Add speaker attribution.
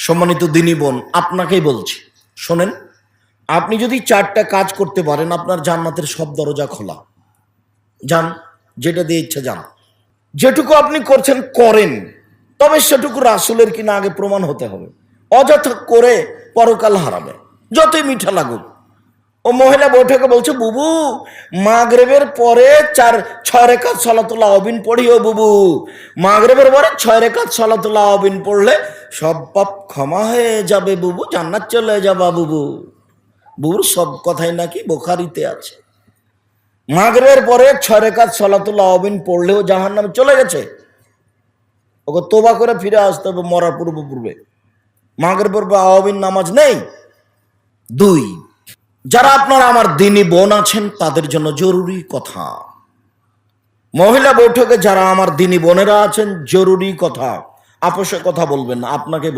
Speaker 1: সম্মানিত দিনী বোন, আপনাকেই বলছি, শোনেন, আপনি যদি 4টা কাজ করতে পারেন, আপনার জান্নাতের সব দরজা খোলা। যান, যেটা দিয়ে ইচ্ছা যান। যেটুকু আপনি করছেন করেন, তবে সেটুকু রাসূলের কিনা আগে প্রমাণ হতে হবে। অযথা করে পরকাল হারাবে, যতই মিঠা লাগুক। ও মহিলা বৈঠকে বলছে, বুবু মাগরিবের পরে 6 রাকাত সালাতুল আওয়াবিন পড়িও বুবু। মাগরিবের পরে 6 রাকাত সালাতুল আওয়াবিন পড়লে সব পাপ ক্ষমা হয়ে যাবে বুবু, জান্নাত চলে যাবা বুবু। বুবুর সব কথাই নাকি বুখারীতে আছে। মাগরিবের পরে 6 রাকাত সালাতুল আওয়াবিন পড়লেও জাহান্নামে চলে গেছে, ওকে তোবা করে ফিরে আসতে হবে মরার পূর্বে। মাগরিবের পর আওয়াবিন নামাজ নেই। 2, যারা আপনারা আমার দিনী বোন আছেন তাদের জন্য জরুরি কথা। মহিলা বৈঠকে যারা আমার দিনী বোনেরা আছেন, জরুরি কথা, আপোষে কথা বলবেন না, আপনাকে